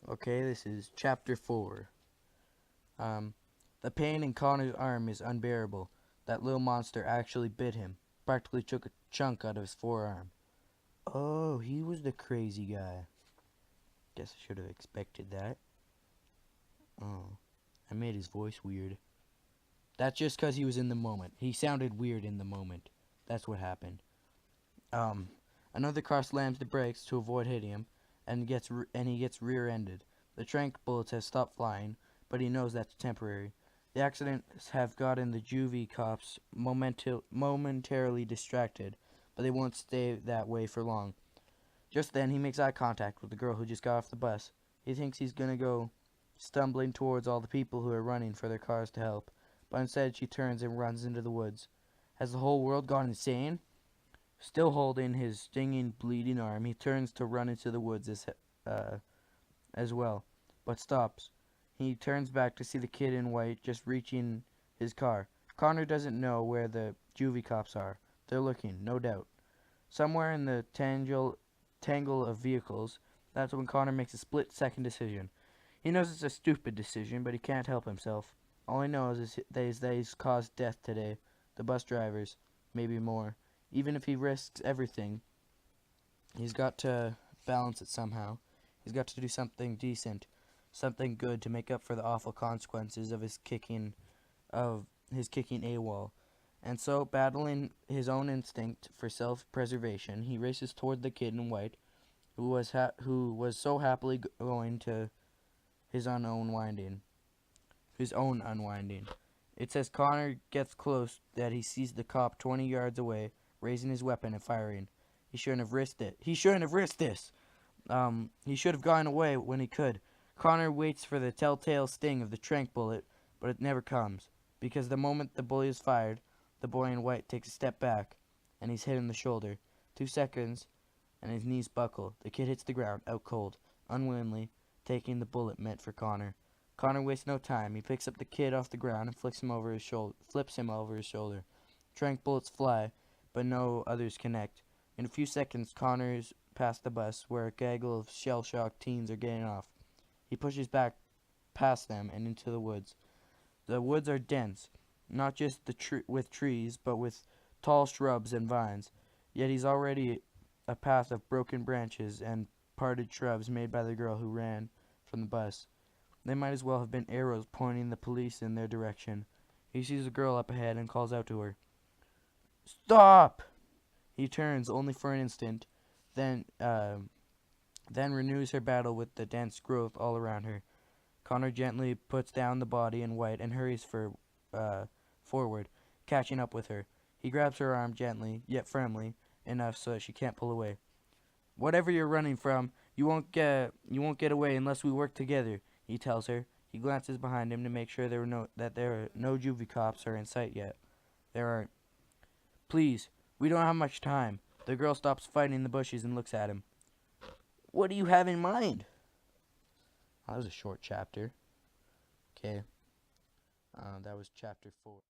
Okay, this is chapter 4. Um, the pain in Connor's arm is unbearable. That little monster actually bit him, practically took a chunk out of his forearm. Oh, he was the crazy guy. Guess I should have expected that. Oh, I made his voice weird. That's just 'cause he was in the moment. He sounded weird in the moment. That's what happened. Um, Another car slams the brakes to avoid hitting him, and he gets rear-ended. The tranq bullets have stopped flying, but he knows that's temporary. The accidents have gotten the juvie cops momentarily distracted, but they won't stay that way for long. Just then, he makes eye contact with the girl who just got off the bus. He thinks he's gonna go stumbling towards all the people who are running for their cars to help, but instead she turns and runs into the woods. Has the whole world gone insane? Still holding his stinging, bleeding arm, he turns to run into the woods as well, but stops. He turns back to see the kid in white just reaching his car. Connor doesn't know where the juvie cops are. They're looking, no doubt. Somewhere in the tangle of vehicles, that's when Connor makes a split-second decision. He knows it's a stupid decision, but he can't help himself. All he knows is that he's caused death today. The bus drivers, maybe more. Even if he risks everything, he's got to balance it somehow. He's got to do something decent, something good to make up for the awful consequences of his kicking AWOL. And so, battling his own instinct for self-preservation, he races toward the kid in white, who was so happily going to his own unwinding. It's as Connor gets close that he sees the cop 20 yards away, raising his weapon and firing. He shouldn't have risked it. He shouldn't have risked this. He should have gotten away when he could. Connor waits for the telltale sting of the tranq bullet, but it never comes, because the moment the bullet is fired, the boy in white takes a step back, and he's hit in the shoulder. 2 seconds, and his knees buckle. The kid hits the ground, out cold, unwillingly, taking the bullet meant for Connor. Connor wastes no time. He picks up the kid off the ground and flips him over his shoulder. Tranq bullets fly, but no others connect. In a few seconds, Connor's past the bus, where a gaggle of shell-shocked teens are getting off. He pushes back past them and into the woods. The woods are dense, not just with trees, but with tall shrubs and vines. Yet he's already a path of broken branches and parted shrubs made by the girl who ran from the bus. They might as well have been arrows pointing the police in their direction. He sees a girl up ahead and calls out to her. "Stop!" He turns only for an instant, then renews her battle with the dense growth all around her. Connor gently puts down the body in white and hurries forward, catching up with her. He grabs her arm gently, yet firmly, enough so that she can't pull away. "Whatever you're running from, you won't get away unless we work together," he tells her. He glances behind him to make sure there are no juvie cops are in sight yet. There aren't. "Please, we don't have much time." The girl stops fighting in the bushes and looks at him. "What do you have in mind?" That was a short chapter. Okay. That was chapter 4.